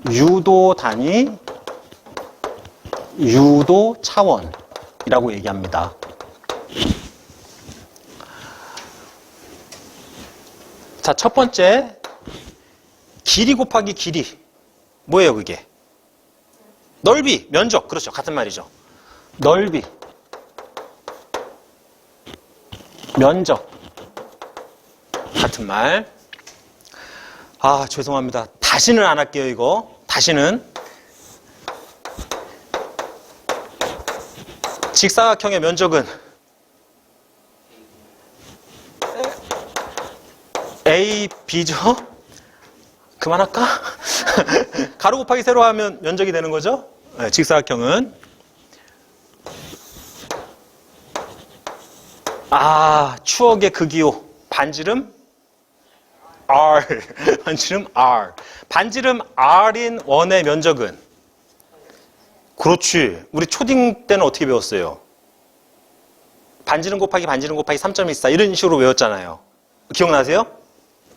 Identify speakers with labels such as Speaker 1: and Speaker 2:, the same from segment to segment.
Speaker 1: 유도 단위, 유도 차원이라고 얘기합니다. 자, 첫 번째, 길이 곱하기 길이. 뭐예요, 그게? 넓이, 면적. 그렇죠. 같은 말이죠. 넓이, 면적. 같은 말. 아, 죄송합니다. 다시는 안 할게요, 이거. 다시는. 직사각형의 면적은 A, B죠? 그만할까? 가로 곱하기 세로 하면 면적이 되는 거죠? 네, 직사각형은. 아, 추억의 그 기호. 반지름 R. 반지름 R. 반지름 R인 원의 면적은? 그렇지. 우리 초딩 때는 어떻게 배웠어요? 반지름 곱하기 3.14 이런 식으로 외웠잖아요. 기억나세요?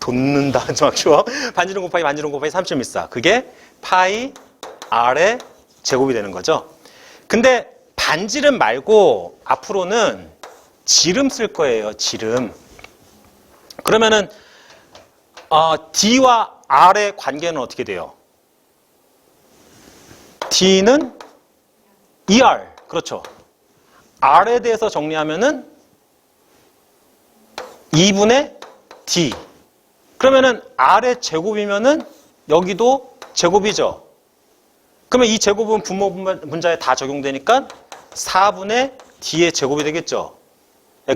Speaker 1: 돋는다. 맞죠? 반지름 곱하기 3.14. 그게 파이 R의 제곱이 되는 거죠. 근데 반지름 말고 앞으로는 지름 쓸 거예요. 지름. 그러면은 D와 R의 관계는 어떻게 돼요? D는 ER. 그렇죠. R에 대해서 정리하면은 2분의 D. 그러면은 R의 제곱이면은 여기도 제곱이죠. 그러면 이 제곱은 분모 분자에 다 적용되니까 4분의 D의 제곱이 되겠죠.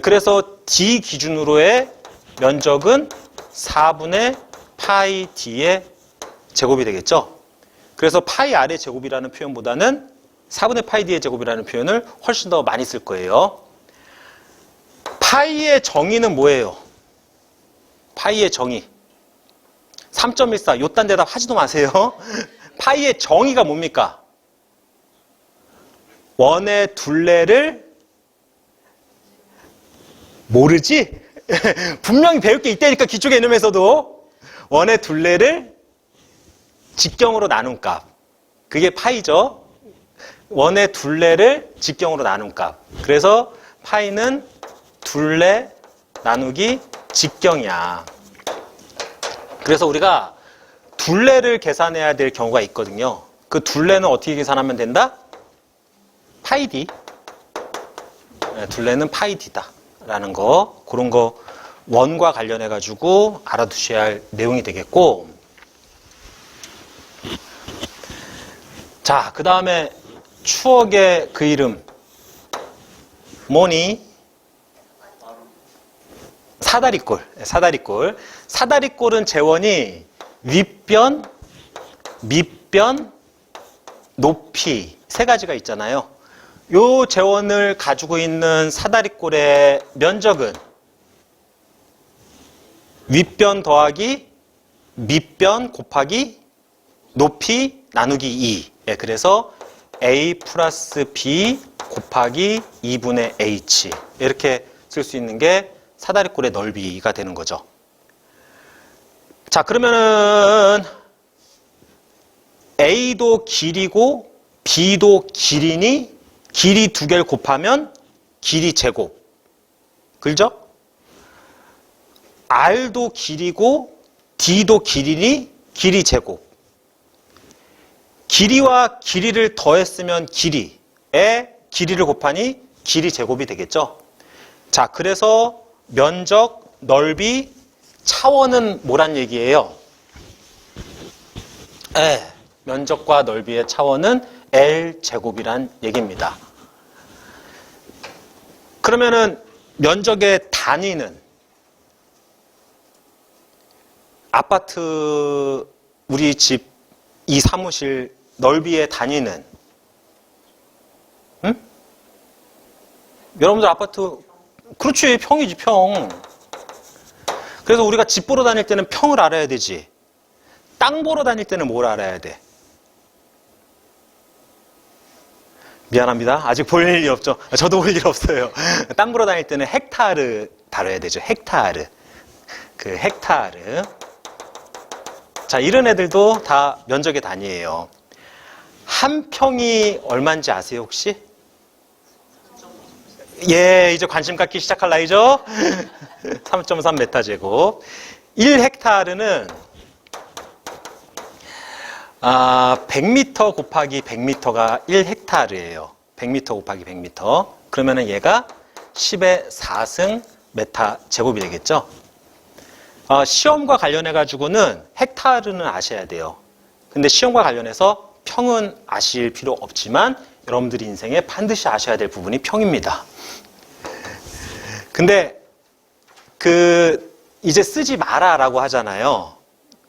Speaker 1: 그래서 D 기준으로의 면적은 4분의 파이 D의 제곱이 되겠죠. 그래서 파이 R의 제곱이라는 표현보다는 4분의 파이 D의 제곱이라는 표현을 훨씬 더 많이 쓸 거예요. 파이의 정의는 뭐예요? 파이의 정의. 3.14. 요딴 대답 하지도 마세요. 파이의 정의가 뭡니까? 원의 둘레를 모르지? 분명히 배울 게 있다니까, 기초 개념에서도. 원의 둘레를 직경으로 나눈 값. 그게 파이죠. 원의 둘레를 직경으로 나눈 값. 그래서 파이는 둘레 나누기 직경이야. 그래서 우리가 둘레를 계산해야 될 경우가 있거든요. 그 둘레는 어떻게 계산하면 된다? 파이 D. 둘레는 파이 D다. 라는 거, 그런 거 원과 관련해 가지고 알아두셔야 할 내용이 되겠고, 자, 그 다음에 추억의 그 이름 뭐니? 사다리꼴. 사다리꼴은 재원이 윗변, 밑변, 높이 세 가지가 있잖아요. 요 재원을 가지고 있는 사다리꼴의 면적은 윗변 더하기 밑변 곱하기 높이 나누기 2. 예, 그래서 A 플러스 B 곱하기 2분의 H. 이렇게 쓸 수 있는 게 사다리꼴의 넓이가 되는 거죠. 자, 그러면은 A도 길이고 B도 길이니 길이 두 개를 곱하면 길이 제곱. 그죠? R도 길이고 D도 길이니 길이 제곱. 길이와 길이를 더했으면 길이에 길이를 곱하니 길이 제곱이 되겠죠. 자, 그래서 면적, 넓이, 차원은 뭐란 얘기예요? 면적과 넓이의 차원은 L제곱이란 얘기입니다. 그러면은 면적의 단위는 아파트, 우리 집, 이 사무실 넓이의 단위는? 응? 여러분들 아파트, 그렇지, 평이지, 평. 그래서 우리가 집 보러 다닐 때는 평을 알아야 되지. 땅 보러 다닐 때는 뭘 알아야 돼? 미안합니다. 아직 볼 일이 없죠. 저도 볼 일 없어요. 땅 보러 다닐 때는 헥타르 다뤄야 되죠. 헥타르. 그 헥타르. 자, 이런 애들도 다 면적의 단위예요. 한 평이 얼마인지 아세요, 혹시? 예, 이제 관심 갖기 시작할 나이죠? 3.3m 제곱. 1헥타르는 100m 곱하기 100m가 1헥타르예요. 100m 곱하기 100m. 그러면은 얘가 10의 4승 메타 제곱이 되겠죠? 시험과 관련해 가지고는 헥타르는 아셔야 돼요. 근데 시험과 관련해서 평은 아실 필요 없지만 여러분들이 인생에 반드시 아셔야 될 부분이 평입니다. 근데 이제 쓰지 마라라고 하잖아요.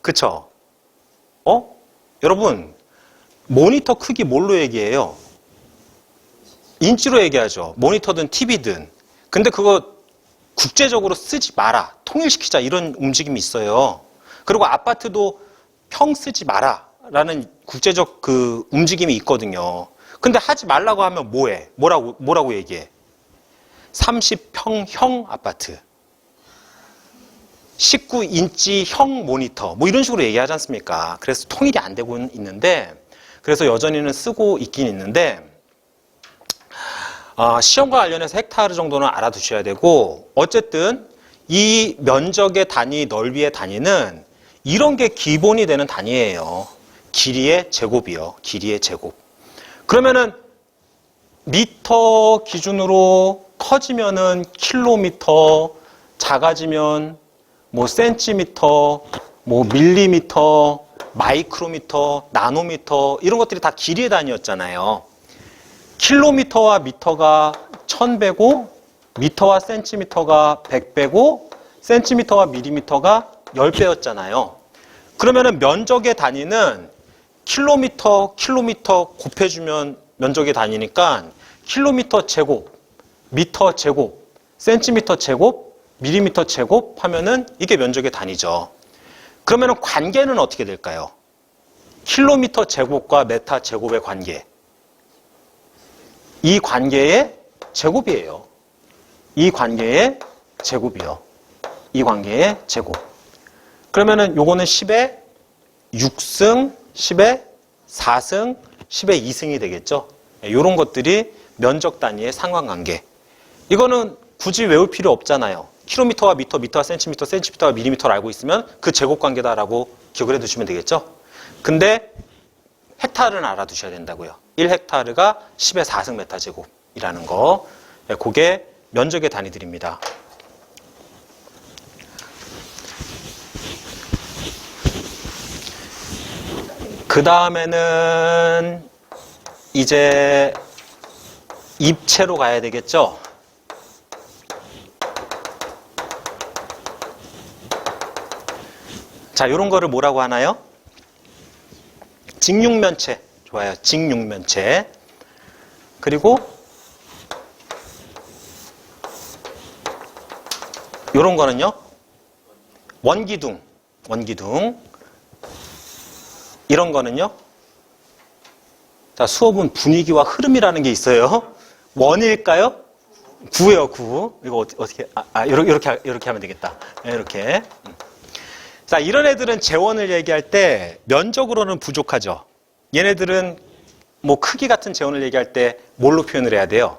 Speaker 1: 그쵸? 여러분, 모니터 크기 뭘로 얘기해요? 인치로 얘기하죠. 모니터든 TV든. 근데 그거 국제적으로 쓰지 마라, 통일시키자 이런 움직임이 있어요. 그리고 아파트도 평 쓰지 마라 라는 국제적 그 움직임이 있거든요. 근데 하지 말라고 하면 뭐해? 뭐라고 얘기해? 30평형 아파트, 19인치형 모니터 뭐 이런 식으로 얘기하지 않습니까? 그래서 통일이 안 되고 있는데, 그래서 여전히는 쓰고 있긴 있는데, 시험과 관련해서 헥타르 정도는 알아두셔야 되고, 어쨌든 이 면적의 단위, 넓이의 단위는 이런 게 기본이 되는 단위예요. 길이의 제곱이요. 길이의 제곱. 그러면은 미터 기준으로 커지면은 킬로미터, 작아지면 뭐 센티미터, 뭐 밀리미터, 마이크로미터, 나노미터 이런 것들이 다 길이의 단위였잖아요. 킬로미터와 미터가 1000배고 미터와 센티미터가 100배고 센티미터와 밀리미터가 10배였잖아요. 그러면은 면적의 단위는 킬로미터 곱해주면 면적의 단위니까 킬로미터 제곱, 미터 제곱, 센티미터 제곱, 밀리미터 제곱 하면은 이게 면적의 단위죠. 그러면은 관계는 어떻게 될까요? 킬로미터 제곱과 메타 제곱의 관계. 이 관계의 제곱이에요. 이 관계의 제곱이요. 이 관계의 제곱. 그러면은 요거는 10의 6승, 10의 4승, 10의 2승이 되겠죠. 이런 것들이 면적 단위의 상관관계. 이거는 굳이 외울 필요 없잖아요. 킬로미터와 미터, 미터와 센티미터, 센티미터와 밀리미터를 알고 있으면 그 제곱 관계다라고 기억을 해두시면 되겠죠. 근데 헥타르는 알아두셔야 된다고요. 1헥타르가 10의 4승 메타 제곱이라는 거. 그게 면적의 단위들입니다. 그 다음에는 이제 입체로 가야 되겠죠. 자, 이런 거를 뭐라고 하나요? 직육면체. 좋아요. 직육면체. 그리고 이런 거는요. 원기둥. 이런 거는요. 자, 수업은 분위기와 흐름이라는 게 있어요. 원일까요? 구예요, 구. 이거 어떻게, 이렇게 하면 되겠다. 이렇게. 자, 이런 애들은 재원을 얘기할 때 면적으로는 부족하죠. 얘네들은 뭐 크기 같은 재원을 얘기할 때 뭘로 표현을 해야 돼요?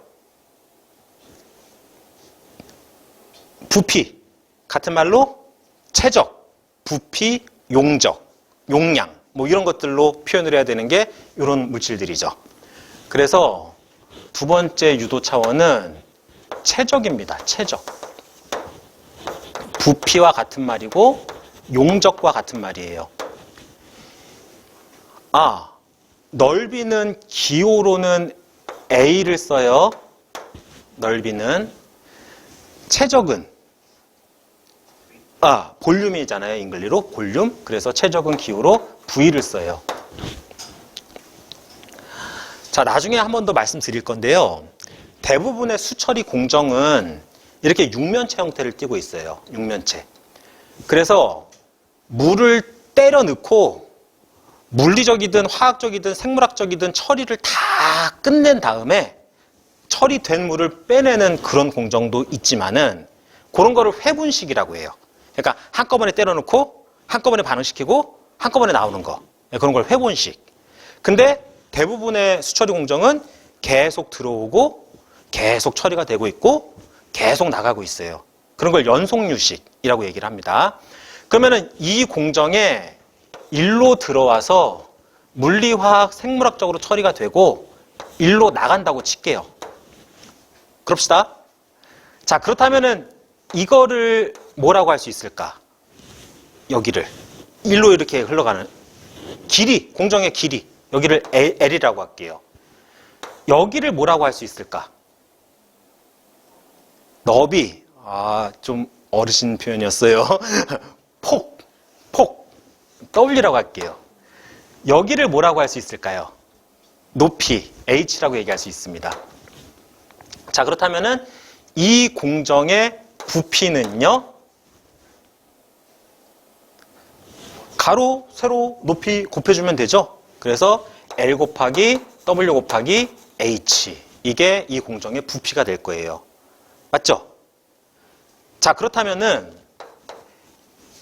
Speaker 1: 부피. 같은 말로 체적, 부피, 용적, 용량. 뭐 이런 것들로 표현을 해야 되는 게 이런 물질들이죠. 그래서 두 번째 유도 차원은 체적입니다. 체적. 부피와 같은 말이고 용적과 같은 말이에요. 넓이는 기호로는 A를 써요. 넓이는. 체적은 볼륨이잖아요. 잉글리로 볼륨. 그래서 체적은 기호로 V를 써요. 자, 나중에 한 번 더 말씀드릴 건데요. 대부분의 수처리 공정은 이렇게 육면체 형태를 띠고 있어요. 육면체. 그래서 물을 때려 넣고 물리적이든 화학적이든 생물학적이든 처리를 다 끝낸 다음에 처리된 물을 빼내는 그런 공정도 있지만은 그런 거를 회분식이라고 해요. 그러니까 한꺼번에 때려 넣고 한꺼번에 반응시키고 한꺼번에 나오는 거. 그런 걸 회본식. 근데 대부분의 수처리 공정은 계속 들어오고 계속 처리가 되고 있고 계속 나가고 있어요. 그런 걸 연속유식이라고 얘기를 합니다. 그러면은 이 공정에 일로 들어와서 물리화학, 생물학적으로 처리가 되고 일로 나간다고 칠게요. 그럽시다. 자, 그렇다면은 이거를 뭐라고 할 수 있을까? 여기를 일로 이렇게 흘러가는 길이, 공정의 길이, 여기를 L이라고 할게요. 여기를 뭐라고 할 수 있을까? 너비, 좀 어르신 표현이었어요. 폭, W라고 할게요. 여기를 뭐라고 할 수 있을까요? 높이, H라고 얘기할 수 있습니다. 자, 그렇다면은 이 공정의 부피는요? 가로, 세로, 높이 곱해주면 되죠? 그래서 L 곱하기 W 곱하기 H, 이게 이 공정의 부피가 될 거예요. 맞죠? 자, 그렇다면은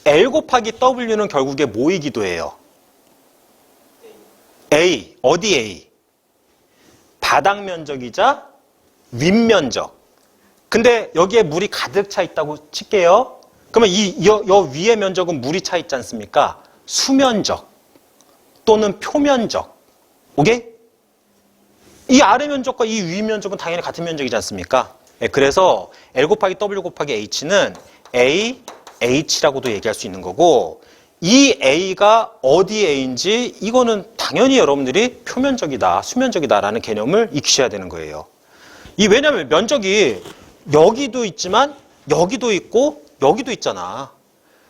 Speaker 1: L 곱하기 W는 결국에 뭐이기도 해요? A, 어디 A? 바닥 면적이자 윗면적. 근데 여기에 물이 가득 차 있다고 칠게요. 그러면 여 위의 면적은 물이 차 있지 않습니까? 수면적 또는 표면적. 오케이? 이 아래 면적과 이 위 면적은 당연히 같은 면적이지 않습니까? 그래서 L 곱하기 W 곱하기 H는 A, H라고도 얘기할 수 있는 거고, 이 A가 어디 A인지 이거는 당연히 여러분들이 표면적이다, 수면적이다라는 개념을 익히셔야 되는 거예요. 왜냐하면 면적이 여기도 있지만 여기도 있고 여기도 있잖아.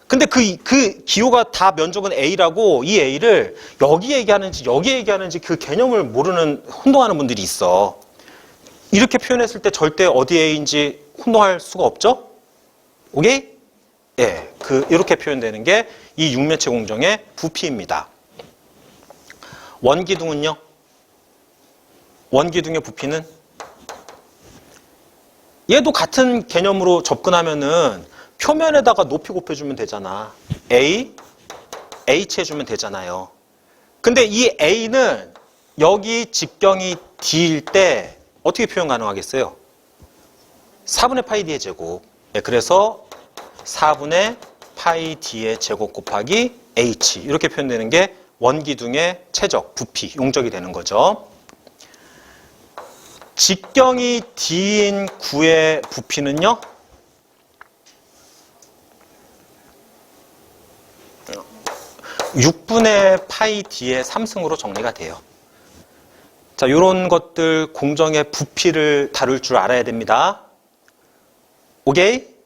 Speaker 1: 근데 그 기호가 다 면적은 A라고 이 A를 여기 얘기하는지 여기 얘기하는지 그 개념을 모르는 혼동하는 분들이 있어. 이렇게 표현했을 때 절대 어디 A인지 혼동할 수가 없죠? 오케이? 예, 이렇게 표현되는 게 이 육면체 공정의 부피입니다. 원기둥은요? 원기둥의 부피는? 얘도 같은 개념으로 접근하면은 표면에다가 높이 곱해주면 되잖아. A, H 해주면 되잖아요. 근데 이 A는 여기 직경이 D일 때 어떻게 표현 가능하겠어요? 4분의 파이 D의 제곱. 네, 그래서 4분의 파이 D의 제곱 곱하기 H, 이렇게 표현되는 게 원기둥의 최적, 부피, 용적이 되는 거죠. 직경이 D인 구의 부피는요? (6분의 파이 D의 3승으로 정리가 돼요. 자, 이런 것들 공정의 부피를 다룰 줄 알아야 됩니다. 오케이?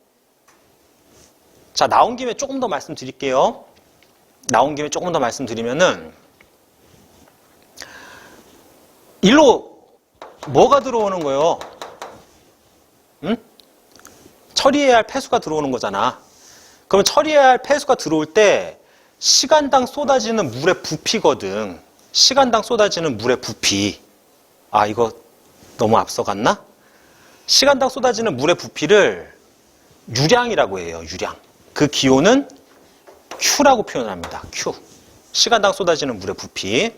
Speaker 1: 자, 나온 김에 조금 더 말씀드릴게요. 나온 김에 조금 더 말씀드리면은 일로 뭐가 들어오는 거예요? 응? 처리해야 할 폐수가 들어오는 거잖아. 그러면 처리해야 할 폐수가 들어올 때 시간당 쏟아지는 물의 부피거든. 시간당 쏟아지는 물의 부피. 이거 너무 앞서갔나? 시간당 쏟아지는 물의 부피를 유량이라고 해요. 유량. 그 기호는 Q라고 표현을 합니다. Q. 시간당 쏟아지는 물의 부피.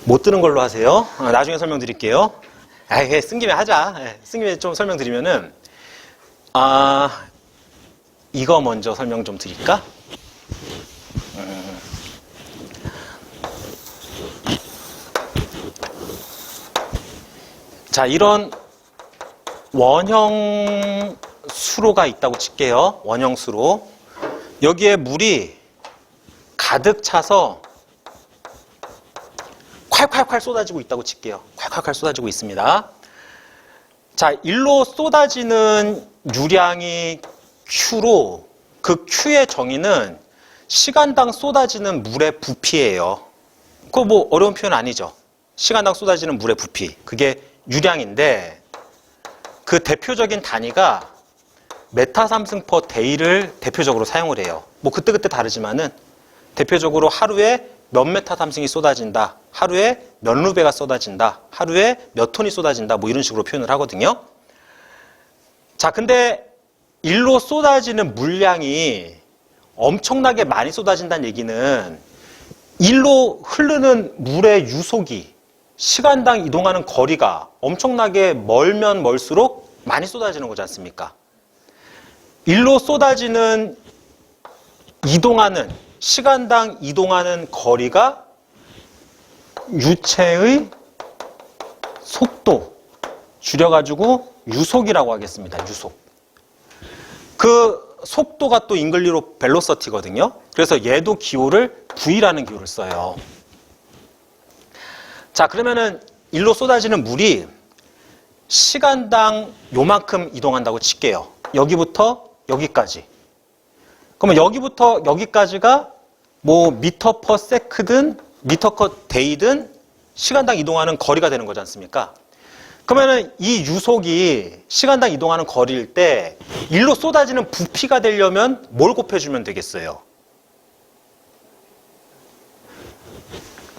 Speaker 1: 못 드는 걸로 하세요. 나중에 설명드릴게요. 쓴 김에 하자. 쓴 김에 좀 설명드리면은, 이거 먼저 설명 좀 드릴까? 자, 이런 원형 수로가 있다고 칠게요. 원형 수로. 여기에 물이 가득 차서 콸콸콸 쏟아지고 있다고 칠게요. 콸콸콸 쏟아지고 있습니다. 자, 일로 쏟아지는 유량이 Q로, 그 Q의 정의는 시간당 쏟아지는 물의 부피예요. 그거 뭐 어려운 표현 아니죠? 시간당 쏟아지는 물의 부피. 그게 유량인데, 그 대표적인 단위가 메타 삼승 퍼 데이를 대표적으로 사용을 해요. 뭐 그때그때 다르지만은 대표적으로 하루에 몇 메타 삼승이 쏟아진다, 하루에 몇 루베가 쏟아진다, 하루에 몇 톤이 쏟아진다, 뭐 이런 식으로 표현을 하거든요. 자, 근데 일로 쏟아지는 물량이 엄청나게 많이 쏟아진다는 얘기는 일로 흐르는 물의 유속이 시간당 이동하는 거리가 엄청나게 멀면 멀수록 많이 쏟아지는 거지 않습니까? 일로 쏟아지는 이동하는 시간당 이동하는 거리가 유체의 속도, 줄여가지고 유속이라고 하겠습니다. 유속. 그 속도가 또 잉글리로 벨로서티거든요. 그래서 얘도 기호를 V라는 기호를 써요. 자, 그러면은 일로 쏟아지는 물이 시간당 요만큼 이동한다고 칠게요. 여기부터 여기까지. 그러면 여기부터 여기까지가 뭐 미터 퍼 세크든 미터 퍼 데이든 시간당 이동하는 거리가 되는 거지 않습니까? 그러면은 이 유속이 시간당 이동하는 거리일 때 일로 쏟아지는 부피가 되려면 뭘 곱해주면 되겠어요?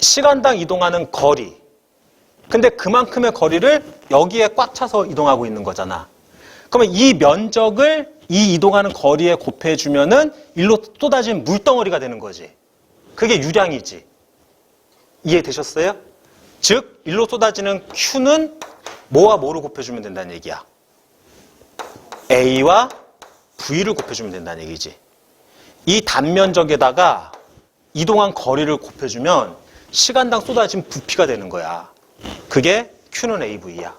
Speaker 1: 시간당 이동하는 거리. 근데 그만큼의 거리를 여기에 꽉 차서 이동하고 있는 거잖아. 그러면 이 면적을 이 이동하는 거리에 곱해주면은 일로 쏟아진 물덩어리가 되는 거지. 그게 유량이지. 이해되셨어요? 즉, 일로 쏟아지는 Q는 뭐와 뭐를 곱해주면 된다는 얘기야? A와 V를 곱해주면 된다는 얘기지. 이 단면적에다가 이동한 거리를 곱해주면 시간당 쏟아진 부피가 되는 거야. 그게 Q는 AV야.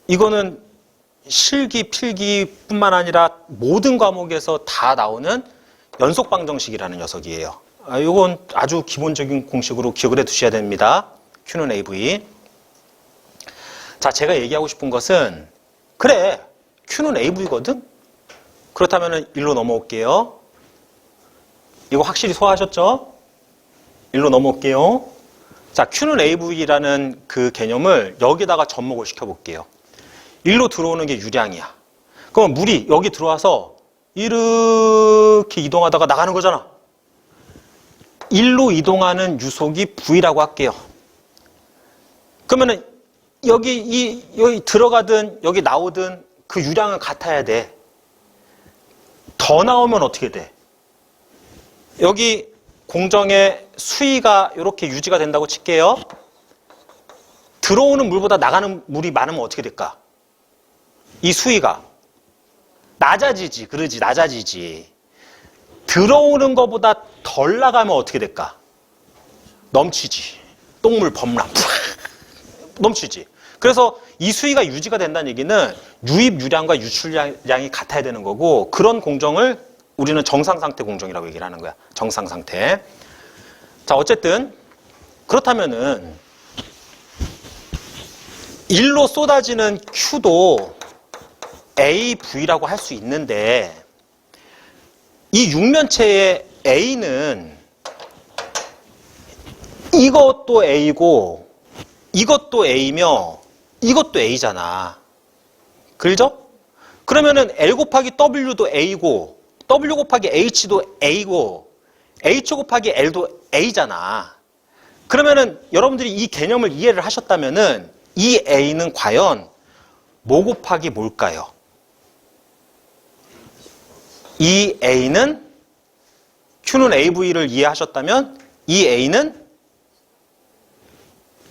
Speaker 1: 이거는 실기, 필기뿐만 아니라 모든 과목에서 다 나오는 연속방정식이라는 녀석이에요. 이건 아주 기본적인 공식으로 기억을 해 두셔야 됩니다. Q는 AV. 자, 제가 얘기하고 싶은 것은 그래, Q는 AV거든? 그렇다면 일로 넘어올게요. 이거 확실히 소화하셨죠? 일로 넘어올게요. 자, Q는 AV라는 그 개념을 여기다가 접목을 시켜볼게요. 일로 들어오는 게 유량이야. 그럼 물이 여기 들어와서 이렇게 이동하다가 나가는 거잖아. 일로 이동하는 유속이 V라고 할게요. 그러면은 여기 들어가든 여기 나오든 그 유량은 같아야 돼. 더 나오면 어떻게 돼? 여기 공정의 수위가 이렇게 유지가 된다고 칠게요. 들어오는 물보다 나가는 물이 많으면 어떻게 될까? 이 수위가 낮아지지. 그러지, 낮아지지. 들어오는 것보다 덜 나가면 어떻게 될까? 넘치지. 똥물 범람. 넘치지. 그래서 이 수위가 유지가 된다는 얘기는 유입 유량과 유출량이 같아야 되는 거고, 그런 공정을 우리는 정상상태 공정이라고 얘기를 하는 거야. 정상상태. 자, 어쨌든 그렇다면은 일로 쏟아지는 Q도 AV라고 할 수 있는데, 이 육면체의 A는 이것도 A고 이것도 A며 이것도 A잖아. 그렇죠? 그러면은 L 곱하기 W도 A고 W 곱하기 H도 A고 H 곱하기 L도 A잖아. 그러면은 여러분들이 이 개념을 이해를 하셨다면은 이 A는 과연 뭐 곱하기 뭘까요? 이 A는 Q는 AV를 이해하셨다면 이 A는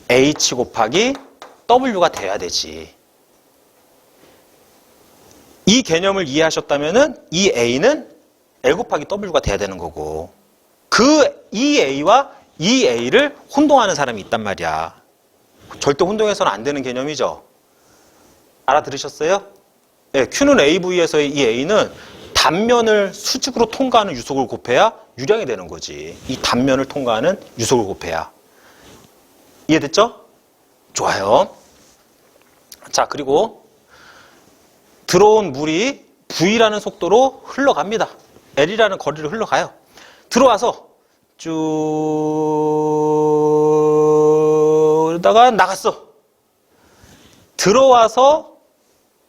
Speaker 1: H 곱하기 W가 돼야 되지. 이 개념을 이해하셨다면은 이 A는 L 곱하기 W가 돼야 되는 거고, 이 A와 이 A를 혼동하는 사람이 있단 말이야. 절대 혼동해서는 안 되는 개념이죠. 알아들으셨어요? 네, Q는 AV에서의 이 A는 단면을 수직으로 통과하는 유속을 곱해야 유량이 되는 거지. 이 단면을 통과하는 유속을 곱해야. 이해됐죠? 좋아요. 자, 그리고 들어온 물이 V라는 속도로 흘러갑니다. L이라는 거리를 흘러가요. 들어와서 쭉 그러다가 나갔어. 들어와서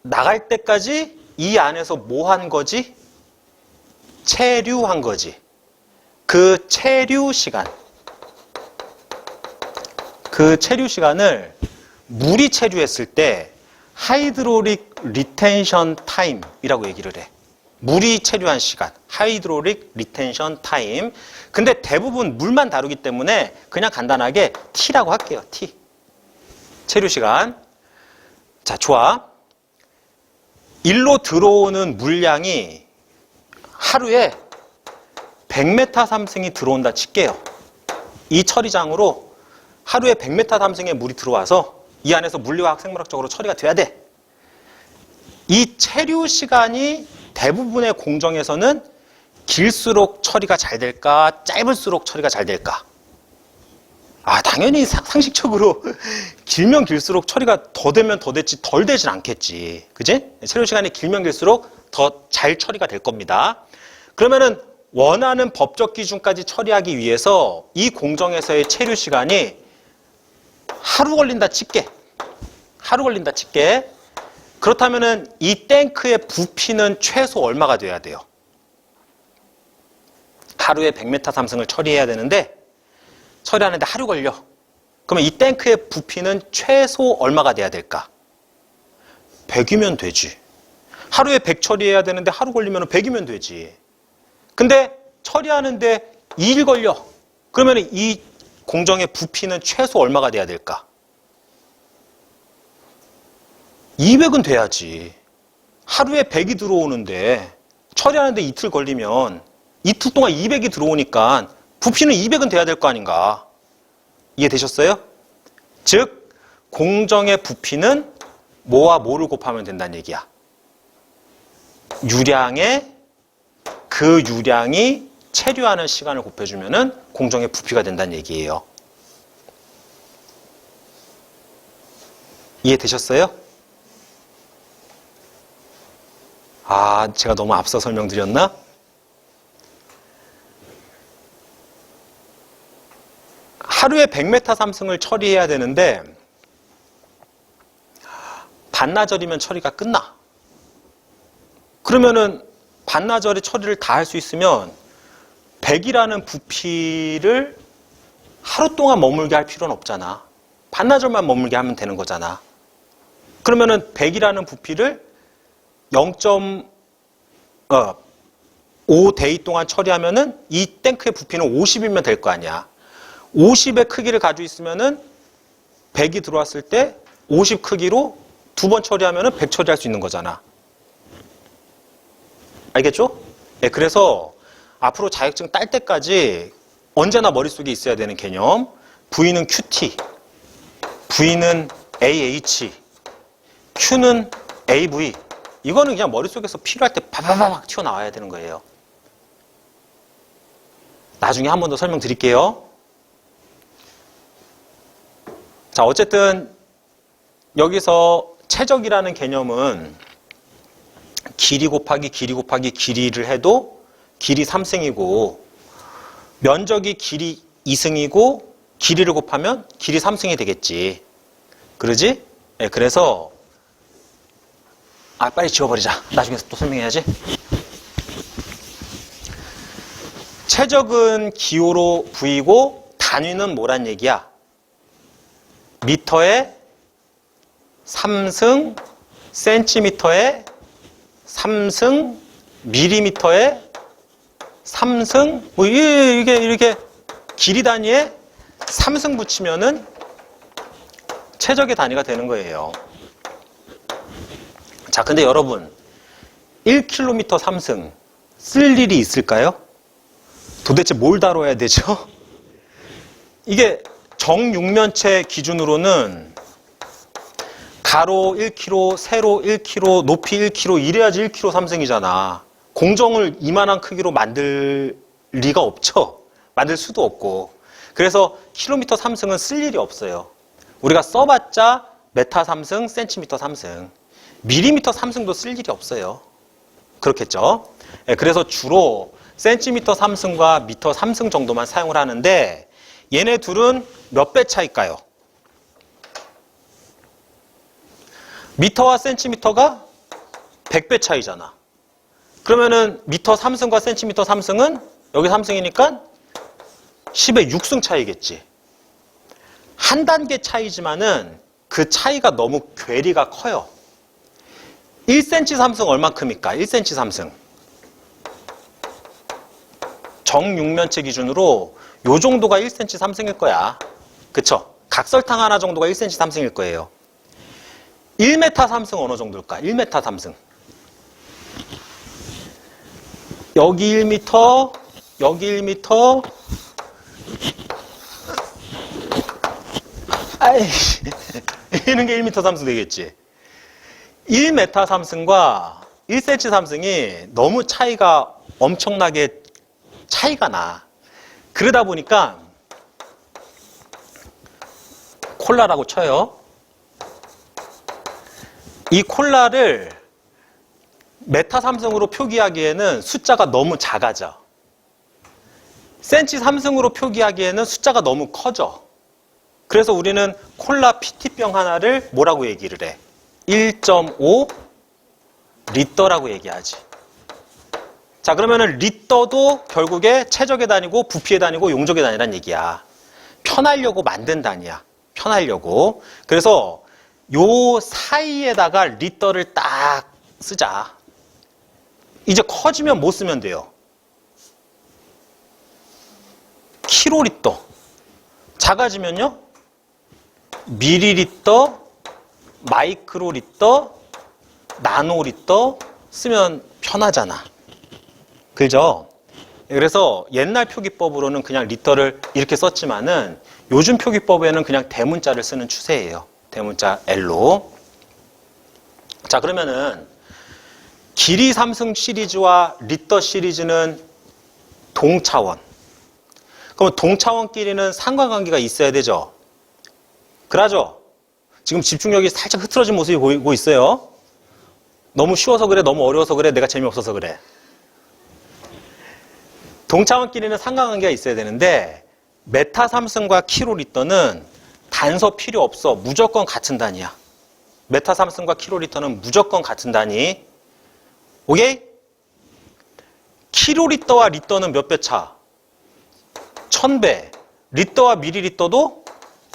Speaker 1: 나갈 때까지 이 안에서 뭐 한 거지? 체류한 거지. 그 체류 시간. 그 체류 시간을 물이 체류했을 때 하이드로릭 리텐션 타임이라고 얘기를 해. 물이 체류한 시간, 하이드로릭 리텐션 타임. 근데 대부분 물만 다루기 때문에 그냥 간단하게 T라고 할게요. T. 체류 시간. 자, 좋아. 일로 들어오는 물량이 하루에 100m 삼승이 들어온다 칠게요. 이 처리장으로 하루에 100m 삼승의 물이 들어와서 이 안에서 물리화학 생물학적으로 처리가 돼야 돼. 이 체류 시간이 대부분의 공정에서는 길수록 처리가 잘 될까, 짧을수록 처리가 잘 될까? 아, 당연히 상식적으로 길면 길수록 처리가 더 되면 더 됐지 덜 되진 않겠지. 그지? 체류 시간이 길면 길수록 더 잘 처리가 될 겁니다. 그러면은 원하는 법적 기준까지 처리하기 위해서 이 공정에서의 체류 시간이 하루 걸린다 칠게. 하루 걸린다 칠게. 그렇다면은 이 탱크의 부피는 최소 얼마가 돼야 돼요? 하루에 100m 삼승을 처리해야 되는데 처리하는데 하루 걸려. 그러면 이 탱크의 부피는 최소 얼마가 돼야 될까? 100이면 되지. 하루에 100 처리해야 되는데 하루 걸리면 100이면 되지. 근데 처리하는데 2일 걸려. 그러면 이 공정의 부피는 최소 얼마가 돼야 될까? 200은 돼야지. 하루에 100이 들어오는데 처리하는데 이틀 걸리면 이틀 동안 200이 들어오니까 부피는 200은 돼야 될 거 아닌가. 이해되셨어요? 즉 공정의 부피는 뭐와 뭐를 곱하면 된다는 얘기야. 유량에 그 유량이 체류하는 시간을 곱해주면 공정의 부피가 된다는 얘기예요. 이해되셨어요? 아, 제가 너무 앞서 설명드렸나? 하루에 100m 삼승을 처리해야 되는데 반나절이면 처리가 끝나. 그러면은 반나절에 처리를 다 할 수 있으면 100이라는 부피를 하루 동안 머물게 할 필요는 없잖아. 반나절만 머물게 하면 되는 거잖아. 그러면은 100이라는 부피를 0.5데이 동안 처리하면은 이 탱크의 부피는 50이면 될 거 아니야. 50의 크기를 가지고 있으면은 100이 들어왔을 때 50 크기로 두 번 처리하면은 100 처리할 수 있는 거잖아. 알겠죠? 네, 그래서 앞으로 자격증 딸 때까지 언제나 머릿속에 있어야 되는 개념. V는 QT, V는 AH, Q는 AV. 이거는 그냥 머릿속에서 필요할 때 바바바박 튀어나와야 되는 거예요. 나중에 한 번 더 설명드릴게요. 자, 어쨌든 여기서 최적이라는 개념은 길이 곱하기 길이를 해도 길이 3승이고 면적이 길이 2승이고 길이를 곱하면 길이 3승이 되겠지. 그러지? 네, 그래서 빨리 지워버리자. 나중에 또 설명해야지. 최적은 기호로 V고 단위는 뭐란 얘기야? 미터에 3승, 센티미터에 3승, 밀리미터에 3승, 뭐 이렇게 길이 단위에 3승 붙이면은 최적의 단위가 되는 거예요. 자, 근데 여러분 1km 3승 쓸 일이 있을까요? 도대체 뭘 다뤄야 되죠? 이게 정육면체 기준으로는 가로 1km, 세로 1km, 높이 1km 이래야지 1km 3승이잖아. 공정을 이만한 크기로 만들 리가 없죠. 만들 수도 없고. 그래서 킬로미터 3승은 쓸 일이 없어요. 우리가 써봤자 메타 3승, 센티미터 3승. 밀리미터 3승도 쓸 일이 없어요. 그렇겠죠? 네, 그래서 주로 센티미터 3승과 미터 3승 정도만 사용을 하는데 얘네 둘은 몇 배 차일까요? 미터와 센티미터가 100배 차이잖아. 그러면은 미터 3승과 센티미터 3승은 여기 3승이니까 10의 6승 차이겠지. 한 단계 차이지만은 그 차이가 너무 괴리가 커요. 1cm 3승 얼만큼일까? 1cm 3승. 정육면체 기준으로 요 정도가 1cm 3승일 거야. 그쵸? 각설탕 하나 정도가 1cm 3승일 거예요. 1m 3승 어느 정도일까? 1m 3승. 여기 1m, 여기 1m. 아이, 이런 게 1m 3승 되겠지. 1m 3승과 1cm 3승이 너무 차이가 엄청나게 차이가 나. 그러다 보니까 콜라라고 쳐요. 이 콜라를 메타 3승으로 표기하기에는 숫자가 너무 작아져. 센치 3승으로 표기하기에는 숫자가 너무 커져. 그래서 우리는 콜라 PT병 하나를 뭐라고 얘기를 해? 1.5 리터라고 얘기하지. 자, 그러면은 리터도 결국에 최적의 단위고 부피의 단위고 용적의 단위란 얘기야. 편하려고 만든 단위야. 편하려고. 그래서 요 사이에다가 리터를 딱 쓰자. 이제 커지면 뭐 쓰면 돼요? 킬로리터. 작아지면요? 밀리리터, 마이크로리터, 나노리터 쓰면 편하잖아. 그죠? 그래서 옛날 표기법으로는 그냥 리터를 이렇게 썼지만은 요즘 표기법에는 그냥 대문자를 쓰는 추세예요. 대문자 L로. 자, 그러면은 길이 3승 시리즈와 리터 시리즈는 동차원. 그러면 동차원끼리는 상관관계가 있어야 되죠. 그러죠? 지금 집중력이 살짝 흐트러진 모습이 보이고 있어요. 너무 쉬워서 그래, 너무 어려워서 그래, 내가 재미없어서 그래. 동차원끼리는 상관관계가 있어야 되는데 메타 3승과 킬로리터는 단서 필요 없어. 무조건 같은 단위야. 메타 3승과 킬로리터는 무조건 같은 단위. 오케이? 킬로리터와 리터는 몇 배 차? 1000배. 리터와 밀리리터도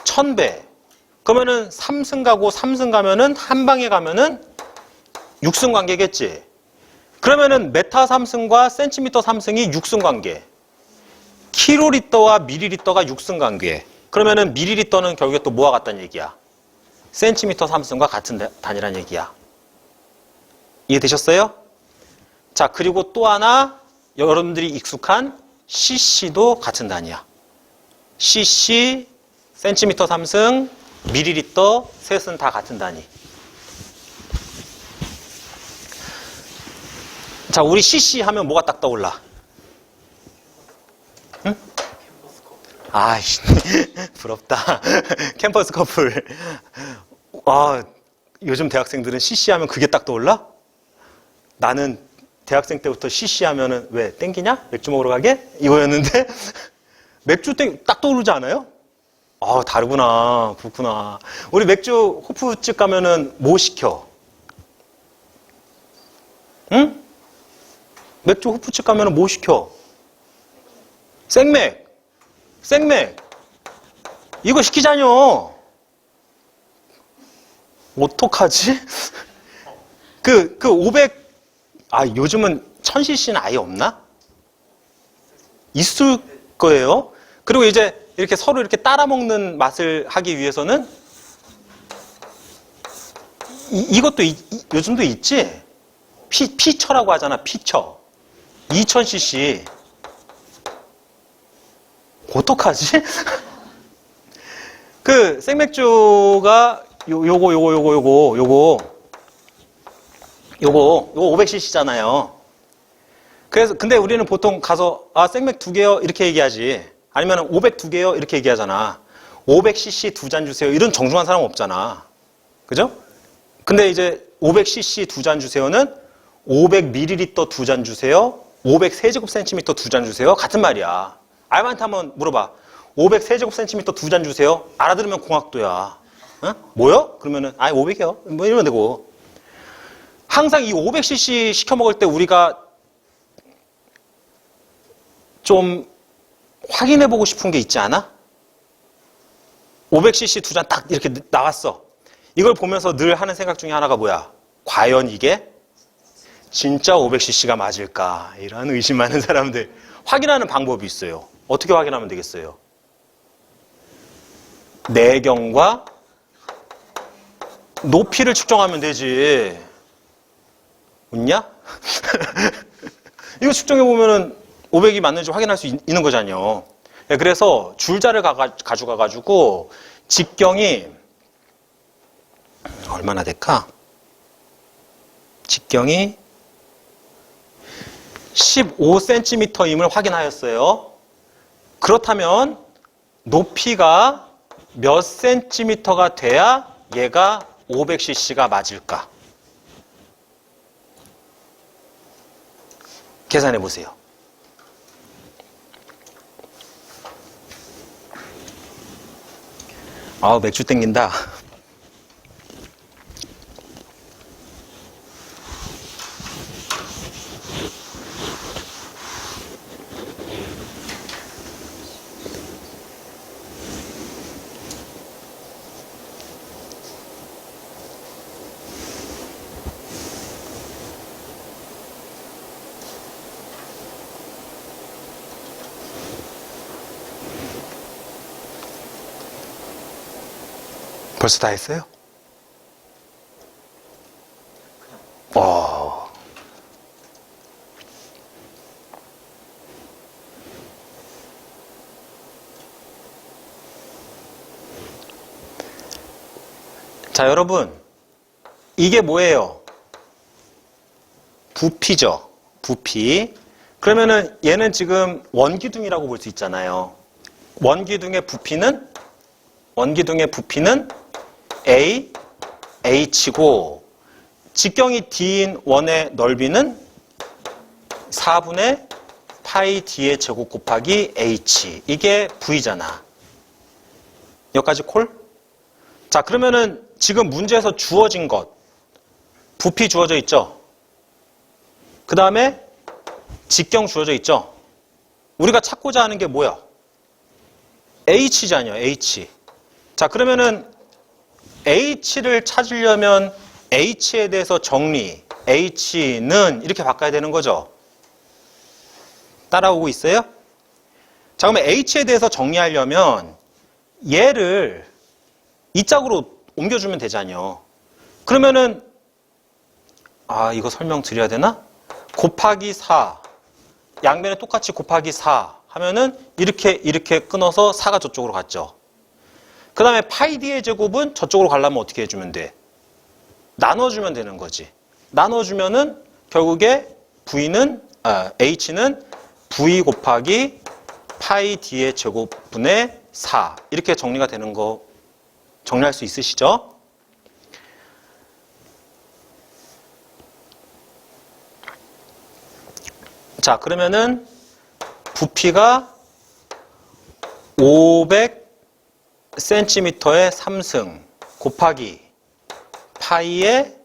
Speaker 1: 1000배. 그러면은 3승 가고 3승 가면은 한 방에 가면은 6승 관계겠지. 그러면은 메타 3승과 센티미터 3승이 6승 관계. 킬로리터와 밀리리터가 6승 관계. 그러면은 밀리리터는 결국에 또 뭐와 같다는 얘기야? 센티미터 3승과 같은 단위란 얘기야. 이해되셨어요? 자, 그리고 또 하나 여러분들이 익숙한 cc도 같은 단위야. cc, 센티미터 3승, 밀리리터, 셋은 다 같은 단위. 자, 우리 cc 하면 뭐가 딱 떠올라? 응? 아이씨, 부럽다. 캠퍼스 커플. 아, 요즘 대학생들은 cc 하면 그게 딱 떠올라? 나는 대학생 때부터 cc 하면은 왜 땡기냐? 맥주 먹으러 가게? 이거였는데 맥주 딱 떠오르지 않아요? 아, 다르구나. 그렇구나. 우리 맥주 호프집 가면은 뭐 시켜? 응? 맥주 호프집 가면은 뭐 시켜? 생맥. 생맥. 이거 시키자뇨. 어떡하지? 그 500, 요즘은 1000cc는 아예 없나? 있을 거예요. 그리고 이제 이렇게 서로 이렇게 따라 먹는 맛을 하기 위해서는 이것도 요즘도 있지? 피처라고 하잖아, 피처. 2000cc. 어떡하지? 그 생맥주가 요거 500cc잖아요. 그래서 근데 우리는 보통 가서 생맥 2개요 이렇게 얘기하지. 아니면 500 2개요 이렇게 얘기하잖아. 500cc 2잔 주세요. 이런 정중한 사람 없잖아. 그죠? 근데 이제 500cc 2잔 주세요는 500ml 2잔 주세요. 500세제곱센티미터 2잔 주세요. 같은 말이야. 알바한테 한번 물어봐. 500세제곱센티미터 2잔 주세요. 알아들으면 공학도야. 어? 뭐요? 그러면은 500이요. 뭐 이러면 되고. 항상 이 500cc 시켜 먹을 때 우리가 좀 확인해 보고 싶은 게 있지 않아? 500cc 2잔 딱 이렇게 나왔어. 이걸 보면서 늘 하는 생각 중에 하나가 뭐야? 과연 이게 진짜 500cc가 맞을까? 이런 의심 많은 사람들. 확인하는 방법이 있어요. 어떻게 확인하면 되겠어요? 내경과 높이를 측정하면 되지. 웃냐? 이거 측정해보면은 500이 맞는지 확인할 수 있는 거잖아요. 네, 그래서 줄자를 가져가가지고 직경이 얼마나 될까? 직경이 15cm임을 확인하였어요. 그렇다면 높이가 몇 cm가 돼야 얘가 500cc가 맞을까? 계산해 보세요. 아우, 맥주 땡긴다. 벌써 다 했어요? 자, 여러분, 이게 뭐예요? 부피죠. 부피. 그러면은 얘는 지금 원기둥이라고 볼 수 있잖아요. 원기둥의 부피는 A, H고 직경이 D인 원의 넓이는 4분의 파이 D의 제곱 곱하기 H. 이게 V잖아. 여기까지 콜? 자, 그러면은 지금 문제에서 주어진 것. 부피 주어져 있죠? 그 다음에 직경 주어져 있죠? 우리가 찾고자 하는 게 뭐야? H잖아요, H. 자, 그러면은 H를 찾으려면 H에 대해서 정리, H는 이렇게 바꿔야 되는 거죠. 따라오고 있어요? 자, 그러면 H에 대해서 정리하려면 얘를 이 짝으로 옮겨주면 되잖아요. 그러면은 이거 설명드려야 되나? 곱하기 4 양변에 똑같이 곱하기 4 하면은 이렇게 끊어서 4가 저쪽으로 갔죠. 그 다음에 파이 D의 제곱은 저쪽으로 가려면 어떻게 해주면 돼? 나눠주면 되는 거지. 나눠주면은 결국에 H는 V 곱하기 파이 D의 제곱분의 4 이렇게 정리가 되는 거 정리할 수 있으시죠? 자, 그러면은 부피가 500cm의 3승 곱하기 파이의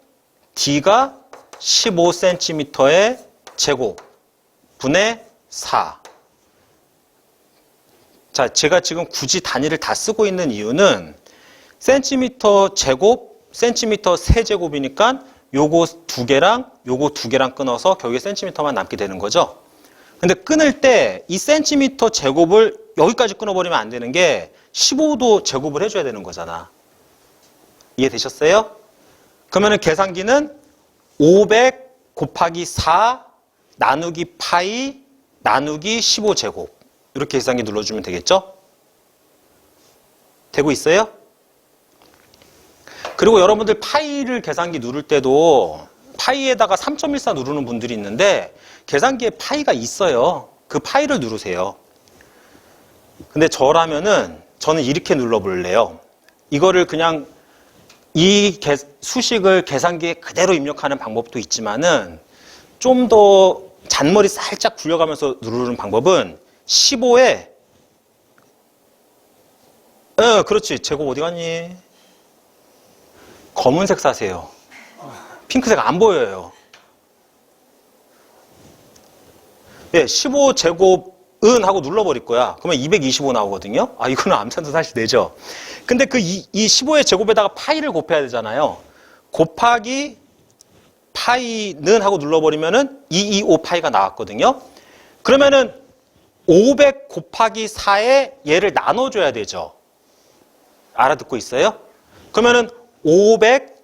Speaker 1: D가 15cm의 제곱 분의 4. 자, 제가 지금 굳이 단위를 다 쓰고 있는 이유는 센티미터 제곱, 센티미터 세제곱이니까 요거 두 개랑 요거 두 개랑 끊어서 결국에 센티미터만 남게 되는 거죠. 근데 끊을 때 이 센티미터 제곱을 여기까지 끊어버리면 안 되는 게 15도 제곱을 해줘야 되는 거잖아. 이해되셨어요? 그러면은 계산기는 500 곱하기 4 나누기 파이 나누기 15제곱 이렇게 계산기 눌러주면 되겠죠? 되고 있어요? 그리고 여러분들 파이를 계산기 누를 때도 파이에다가 3.14 누르는 분들이 있는데 계산기에 파이가 있어요. 그 파이를 누르세요. 근데 저라면은 저는 이렇게 눌러볼래요. 이거를 그냥 이 수식을 계산기에 그대로 입력하는 방법도 있지만은 좀 더 잔머리 살짝 굴려가면서 누르는 방법은 15에 그렇지. 제곱 어디 갔니? 검은색 사세요. 핑크색 안 보여요. 15제곱은 하고 눌러버릴 거야. 그러면 225 나오거든요. 이거는 암산도 사실 내죠. 근데 이 15의 제곱에다가 파이를 곱해야 되잖아요. 곱하기 파이는 하고 눌러버리면은 225 파이가 나왔거든요. 그러면은 500 곱하기 4에 얘를 나눠줘야 되죠. 알아듣고 있어요? 그러면은 500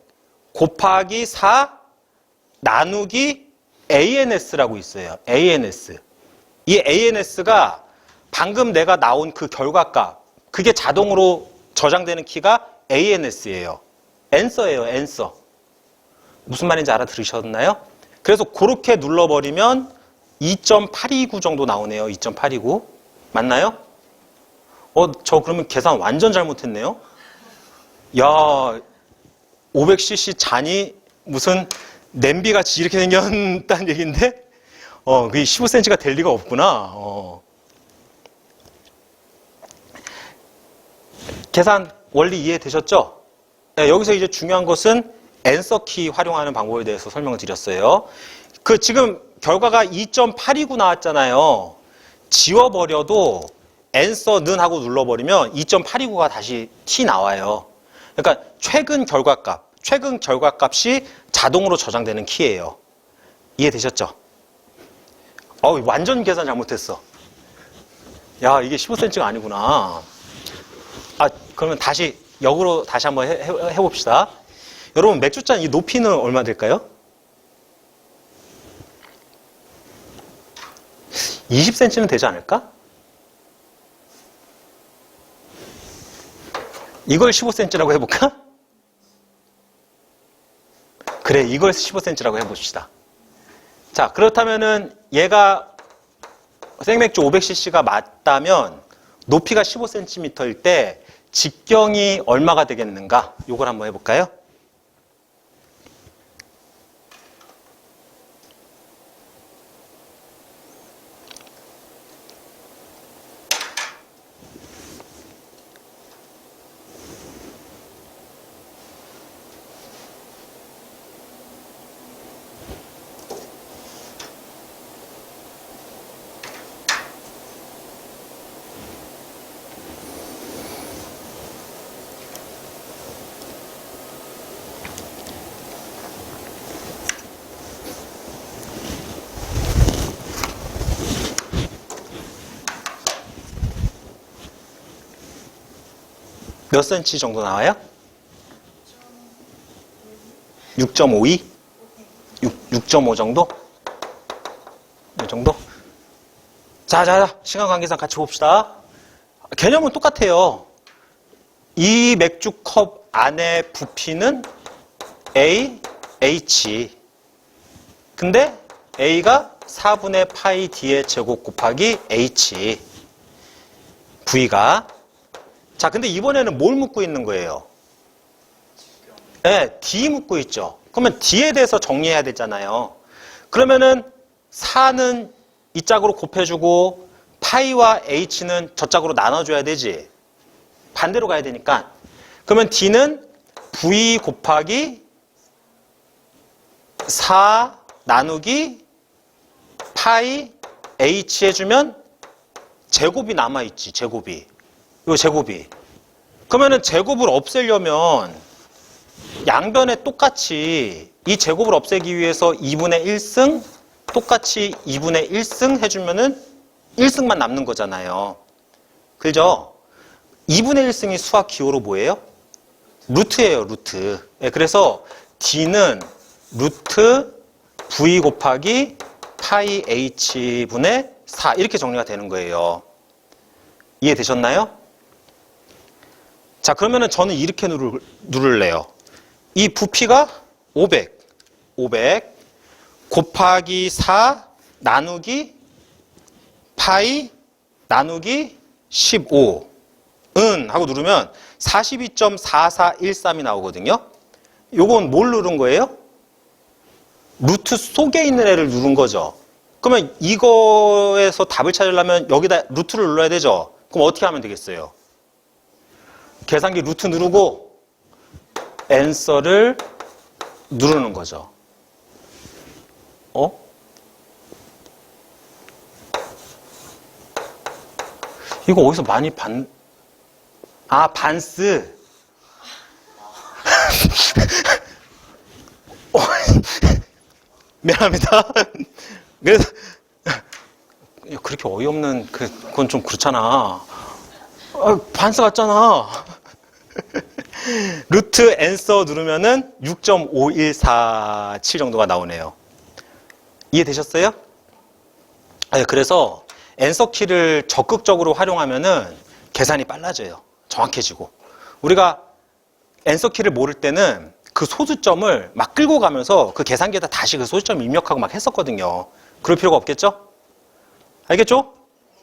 Speaker 1: 곱하기 4 나누기 ANS라고 있어요. ANS. 이 ANS가 방금 내가 나온 그 결과값, 그게 자동으로 저장되는 키가 ANS예요. answer예요, answer. 무슨 말인지 알아들으셨나요? 그래서 그렇게 눌러버리면 2.829 정도 나오네요. 2.829. 맞나요? 저 그러면 계산 완전 잘못했네요. 야, 500cc 잔이 무슨 냄비같이 이렇게 생겼다는 얘기인데, 그게 15cm가 될 리가 없구나. 계산 원리 이해되셨죠? 네, 여기서 이제 중요한 것은 앤서키 활용하는 방법에 대해서 설명을 드렸어요. 지금 결과가 2.829 나왔잖아요. 지워버려도 앤서는 하고 눌러버리면 2.829가 다시 T 나와요. 그러니까 최근 결과값이 자동으로 저장되는 키예요. 이해되셨죠? 완전 계산 잘못했어. 야, 이게 15cm가 아니구나. 그러면 다시 역으로 다시 한번 해봅시다. 여러분, 맥주잔 이 높이는 얼마 될까요? 20cm는 되지 않을까? 이걸 15cm라고 해볼까? 그래, 이걸 15cm라고 해봅시다. 자, 그렇다면은 얘가 생맥주 500cc가 맞다면 높이가 15cm일 때 직경이 얼마가 되겠는가? 요걸 한번 해볼까요? 몇 cm 정도 나와요? 6.52? 6.5 정도? 이 정도? 자, 시간 관계상 같이 봅시다. 개념은 똑같아요. 이 맥주컵 안의 부피는 A, H. 근데 A가 4분의 파이 D의 제곱 곱하기 H. V가. 자, 근데 이번에는 뭘 묻고 있는 거예요? 네, D 묻고 있죠. 그러면 D에 대해서 정리해야 되잖아요. 그러면은 4는 이 짝으로 곱해주고 파이와 H는 저 짝으로 나눠줘야 되지. 반대로 가야 되니까. 그러면 D는 V 곱하기 4 나누기 파이 H 해주면 제곱이 남아있지, 제곱이. 요 제곱이. 그러면은 제곱을 없애려면 양변에 똑같이 이 제곱을 없애기 위해서 2분의 1승 똑같이 2분의 1승 해주면은 1승만 남는 거잖아요. 그죠? 2분의 1승이 수학 기호로 뭐예요? 루트예요, 루트. 네, 그래서 D는 루트 V 곱하기 파이 H분의 4 이렇게 정리가 되는 거예요. 이해되셨나요? 자, 그러면은 저는 이렇게 누를래요. 이 부피가 500 곱하기 4 나누기 파이 나누기 15은 하고 누르면 42.4413이 나오거든요. 요건 뭘 누른 거예요? 루트 속에 있는 애를 누른 거죠. 그러면 이거에서 답을 찾으려면 여기다 루트를 눌러야 되죠. 그럼 어떻게 하면 되겠어요? 계산기 루트 누르고 answer를 누르는 거죠. 이거 어디서 많이 반스. 미안합니다. 그래서 야, 그렇게 어이없는 그건 좀 그렇잖아. 반스 같잖아. 루트 앤서 누르면은 6.5147 정도가 나오네요. 이해되셨어요? 그래서 앤서 키를 적극적으로 활용하면은 계산이 빨라져요. 정확해지고. 우리가 앤서 키를 모를 때는 그 소수점을 막 끌고 가면서 그 계산기에다 다시 그 소수점 입력하고 막 했었거든요. 그럴 필요가 없겠죠? 알겠죠?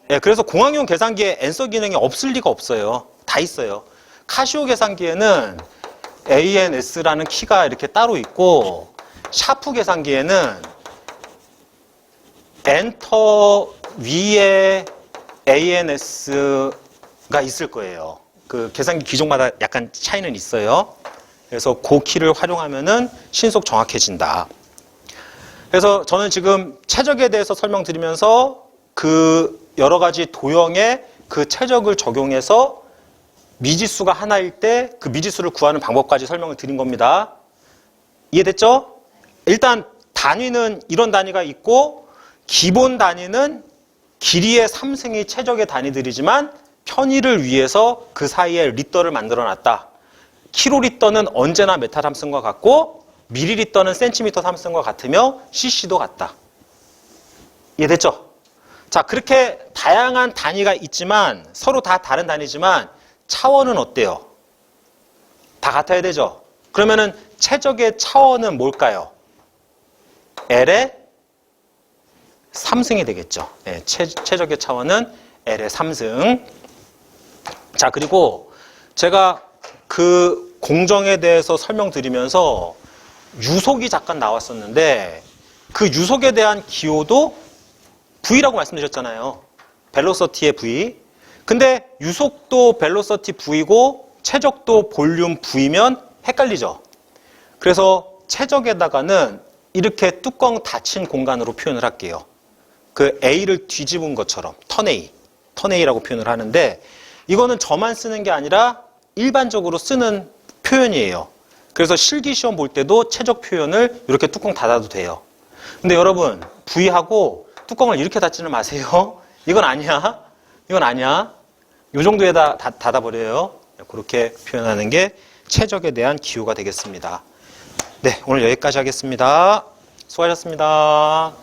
Speaker 1: 예, 그래서 공학용 계산기에 앤서 기능이 없을 리가 없어요. 다 있어요. 카시오 계산기에는 ANS라는 키가 이렇게 따로 있고, 샤프 계산기에는 엔터 위에 ANS가 있을 거예요. 그 계산기 기종마다 약간 차이는 있어요. 그래서 그 키를 활용하면은 신속 정확해진다. 그래서 저는 지금 최적에 대해서 설명드리면서 그 여러 가지 도형에 그 최적을 적용해서 미지수가 하나일 때 그 미지수를 구하는 방법까지 설명을 드린 겁니다. 이해됐죠? 일단 단위는 이런 단위가 있고, 기본 단위는 길이의 3승이 최적의 단위들이지만 편의를 위해서 그 사이에 리터를 만들어 놨다. 킬로리터는 언제나 메타 함수과 같고, 밀리리터는 센티미터 함수과 같으며 cc도 같다. 이해됐죠? 자, 그렇게 다양한 단위가 있지만 서로 다 다른 단위지만 차원은 어때요? 다 같아야 되죠? 그러면은 최적의 차원은 뭘까요? L의 3승이 되겠죠. 네, 최적의 차원은 L의 3승. 자, 그리고 제가 그 공정에 대해서 설명드리면서 유속이 잠깐 나왔었는데, 그 유속에 대한 기호도 V라고 말씀드렸잖아요. 벨로서티의 V. 근데 유속도 벨로서티 V고 최적도 볼륨 V면 헷갈리죠. 그래서 최적에다가는 이렇게 뚜껑 닫힌 공간으로 표현을 할게요. 그 A를 뒤집은 것처럼 턴 A라고 표현을 하는데, 이거는 저만 쓰는 게 아니라 일반적으로 쓰는 표현이에요. 그래서 실기시험 볼 때도 최적 표현을 이렇게 뚜껑 닫아도 돼요. 근데 여러분, V하고 뚜껑을 이렇게 닫지는 마세요. 이건 아니야. 이건 아니야. 이 정도에다 닫아버려요. 그렇게 표현하는 게 최적에 대한 기호가 되겠습니다. 네, 오늘 여기까지 하겠습니다. 수고하셨습니다.